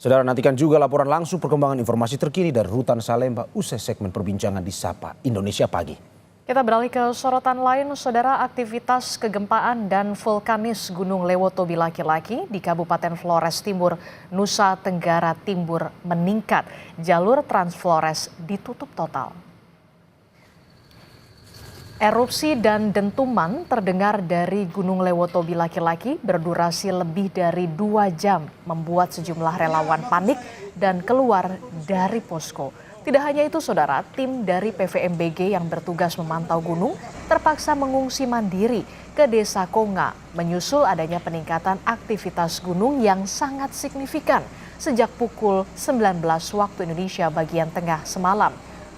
Saudara, nantikan juga laporan langsung perkembangan informasi terkini dari Rutan Salemba usai segmen perbincangan di Sapa Indonesia Pagi. Kita beralih ke sorotan lain, saudara. Aktivitas kegempaan dan vulkanis Gunung Lewotobi laki-laki di Kabupaten Flores Timur, Nusa Tenggara Timur meningkat. Jalur Trans Flores ditutup total. Erupsi dan dentuman terdengar dari Gunung Lewotobi laki-laki berdurasi lebih dari 2 jam, membuat sejumlah relawan panik dan keluar dari posko. Tidak hanya itu, saudara, tim dari PVMBG yang bertugas memantau gunung terpaksa mengungsi mandiri ke Desa Konga, menyusul adanya peningkatan aktivitas gunung yang sangat signifikan sejak pukul 19 waktu Indonesia bagian tengah semalam.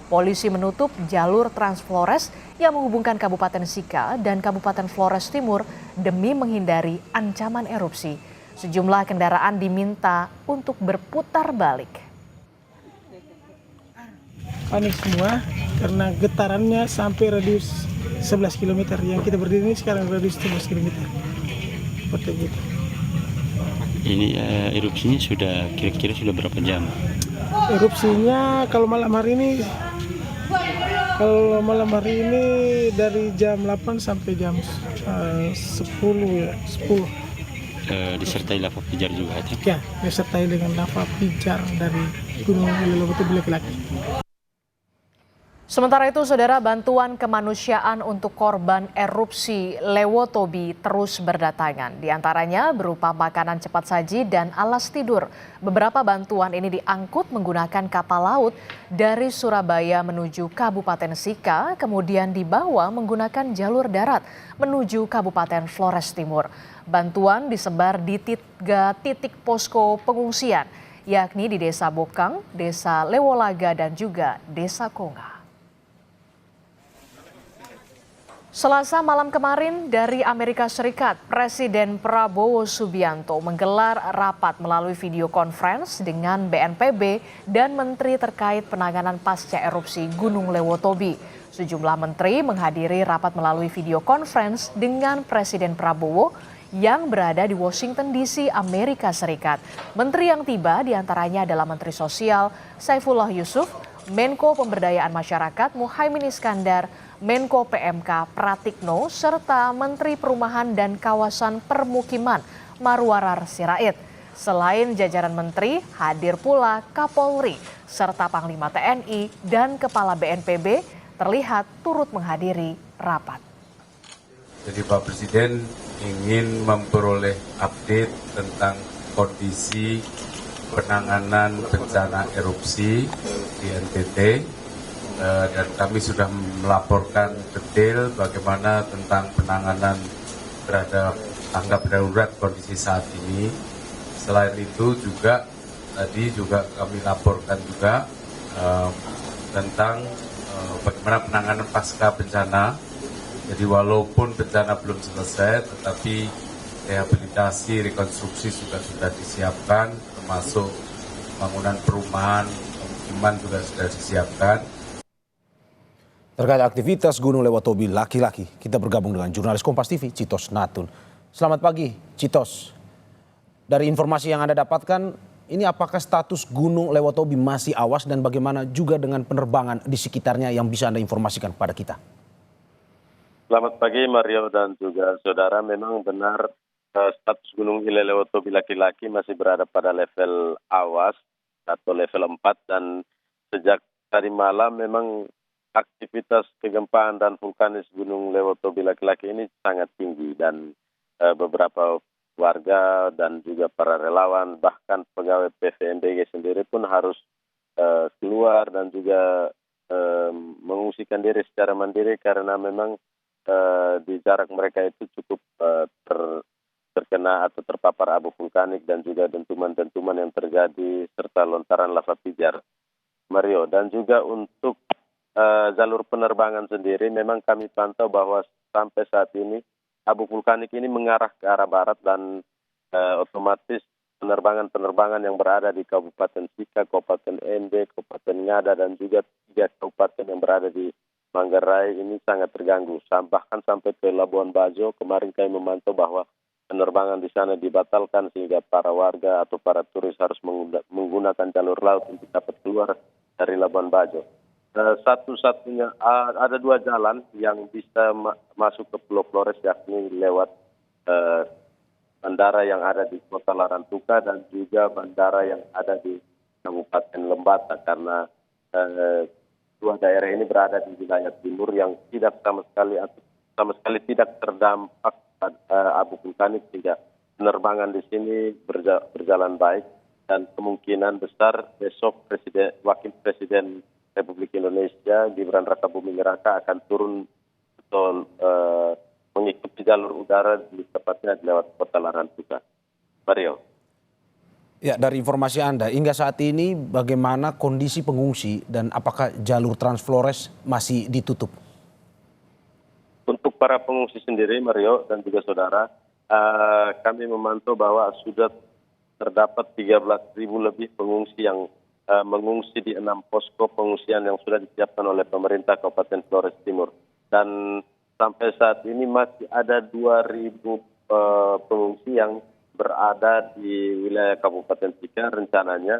Polisi menutup jalur Trans Flores yang menghubungkan Kabupaten Sika dan Kabupaten Flores Timur demi menghindari ancaman erupsi. Sejumlah kendaraan diminta untuk berputar balik. Panik semua karena getarannya sampai radius 11 km. Yang kita berdiri ini sekarang radius 11 km. Seperti itu. Ini erupsinya kira-kira sudah berapa jam? Erupsinya kalau malam hari ini dari jam 8 sampai jam 10 ya, 10. Disertai lava pijar juga? Ya, disertai dengan lava pijar dari Gunung Lewotobi laki-laki. Sementara itu, saudara, bantuan kemanusiaan untuk korban erupsi Lewotobi terus berdatangan. Di antaranya berupa makanan cepat saji dan alas tidur. Beberapa bantuan ini diangkut menggunakan kapal laut dari Surabaya menuju Kabupaten Sika, kemudian dibawa menggunakan jalur darat menuju Kabupaten Flores Timur. Bantuan disebar di 3 titik posko pengungsian, yakni di Desa Bokang, Desa Lewolaga, dan juga Desa Konga. Selasa malam kemarin dari Amerika Serikat, Presiden Prabowo Subianto menggelar rapat melalui video conference dengan BNPB dan menteri terkait penanganan pasca erupsi Gunung Lewotobi. Sejumlah menteri menghadiri rapat melalui video conference dengan Presiden Prabowo yang berada di Washington DC, Amerika Serikat. Menteri yang tiba diantaranya adalah Menteri Sosial Saifullah Yusuf, Menko Pemberdayaan Masyarakat Muhaimin Iskandar, Menko PMK Pratikno, serta Menteri Perumahan dan Kawasan Permukiman Marwarar Sirait. Selain jajaran menteri, hadir pula Kapolri, serta Panglima TNI dan Kepala BNPB terlihat turut menghadiri rapat. Jadi Pak Presiden ingin memperoleh update tentang kondisi penanganan bencana erupsi di NTT. Dan kami sudah melaporkan detail bagaimana tentang penanganan terhadap tanggap darurat kondisi saat ini. Selain itu juga tadi juga kami laporkan juga tentang bagaimana penanganan pasca bencana. Jadi walaupun bencana belum selesai, tetapi rehabilitasi, rekonstruksi juga sudah disiapkan, termasuk bangunan perumahan, pemukiman juga sudah disiapkan. Terkait aktivitas Gunung Lewotobi laki-laki, kita bergabung dengan jurnalis Kompas TV, Citos Natun. Selamat pagi, Citos. Dari informasi yang Anda dapatkan, ini apakah status Gunung Lewotobi masih awas dan bagaimana juga dengan penerbangan di sekitarnya yang bisa Anda informasikan kepada kita? Selamat pagi Mario dan juga saudara, memang benar status Gunung Lewotobi laki-laki masih berada pada level awas atau level 4 dan sejak tadi malam memang aktivitas kegempaan dan vulkanis Gunung Lewotobi laki-laki ini sangat tinggi dan beberapa warga dan juga para relawan bahkan pegawai PVMBG sendiri pun harus keluar dan juga mengungsikan diri secara mandiri karena memang di jarak mereka itu cukup terkena atau terpapar abu vulkanik dan juga dentuman-dentuman yang terjadi serta lontaran lava pijar. Mario, dan juga untuk jalur penerbangan sendiri memang kami pantau bahwa sampai saat ini abu vulkanik ini mengarah ke arah barat dan otomatis penerbangan yang berada di Kabupaten Sika, Kabupaten Ende, Kabupaten Ngada dan juga 3 kabupaten yang berada di Manggarai ini sangat terganggu. Bahkan sampai ke Labuan Bajo kemarin kami memantau bahwa penerbangan di sana dibatalkan sehingga para warga atau para turis harus menggunakan jalur laut untuk dapat keluar dari Labuan Bajo. Satu-satunya ada 2 jalan yang bisa masuk ke Pulau Flores, yakni lewat bandara yang ada di Kota Larantuka dan juga bandara yang ada di Kabupaten Lembata, karena 2 daerah ini berada di wilayah timur yang tidak sama sekali tidak terdampak abu vulkanik, sehingga penerbangan di sini berjalan baik dan kemungkinan besar besok Wakil Presiden Republik Indonesia Gibran Rakabuming Raka akan turun atau mengikuti jalur udara tepatnya lewat Kota Larantuka. Mario. Ya, dari informasi Anda, hingga saat ini bagaimana kondisi pengungsi dan apakah jalur Transflores masih ditutup? Untuk para pengungsi sendiri, Mario dan juga saudara, kami memantau bahwa sudah terdapat 13.000 lebih pengungsi yang mengungsi di 6 posko pengungsian yang sudah disiapkan oleh pemerintah Kabupaten Flores Timur. Dan sampai saat ini masih ada 2.000 pengungsi yang berada di wilayah Kabupaten Sika. Rencananya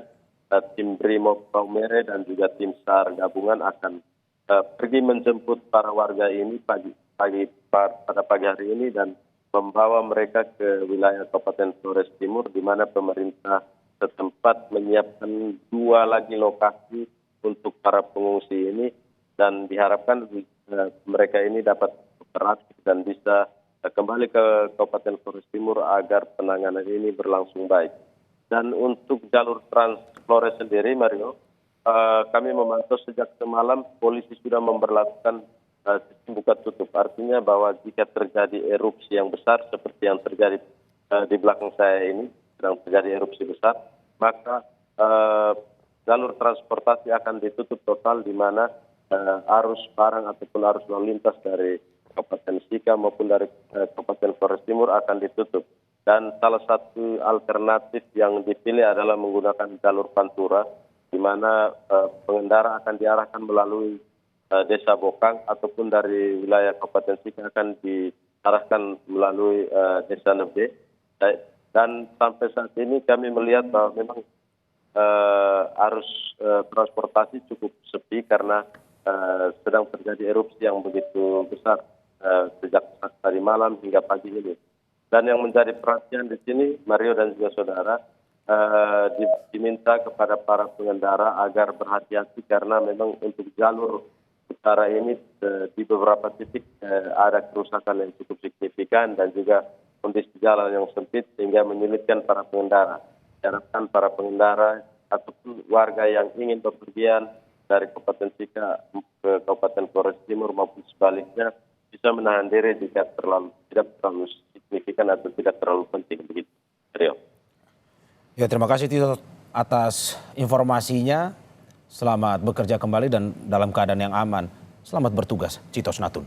tim Brimob Paumere dan juga tim SAR gabungan akan pergi menjemput para warga ini pada pagi hari ini dan membawa mereka ke wilayah Kabupaten Flores Timur, di mana pemerintah setempat menyiapkan 2 lagi lokasi untuk para pengungsi ini, dan diharapkan mereka ini dapat beraktif dan bisa kembali ke Kabupaten Flores Timur agar penanganan ini berlangsung baik. Dan untuk jalur Transflores sendiri, Mario, kami memantau sejak semalam polisi sudah memberlakukan sistem buka tutup. Artinya bahwa jika terjadi erupsi yang besar seperti yang terjadi di belakang saya ini, sedang terjadi erupsi besar, maka jalur transportasi akan ditutup total, di mana arus barang ataupun arus lalu lintas dari Kabupaten Sika maupun dari Kabupaten Flores Timur akan ditutup. Dan salah satu alternatif yang dipilih adalah menggunakan jalur Pantura, di mana pengendara akan diarahkan melalui Desa Bokang ataupun dari wilayah Kabupaten Sika akan diarahkan melalui Desa Nebe. Dan sampai saat ini kami melihat bahwa memang arus transportasi cukup sepi karena sedang terjadi erupsi yang begitu besar sejak tadi malam hingga pagi ini. Dan yang menjadi perhatian di sini, Mario dan juga saudara, diminta kepada para pengendara agar berhati-hati karena memang untuk jalur utara ini di beberapa titik ada kerusakan yang cukup signifikan dan juga kondisi jalan yang sempit sehingga menyulitkan para pengendara. Diharapkan para pengendara ataupun warga yang ingin bepergian dari Kabupaten Sika ke Kabupaten Flores Timur maupun sebaliknya bisa menahan diri jika tidak terlalu signifikan atau tidak terlalu penting. Begitu, Rio. Ya, terima kasih Tito atas informasinya. Selamat bekerja kembali dan dalam keadaan yang aman. Selamat bertugas, Citos Natun.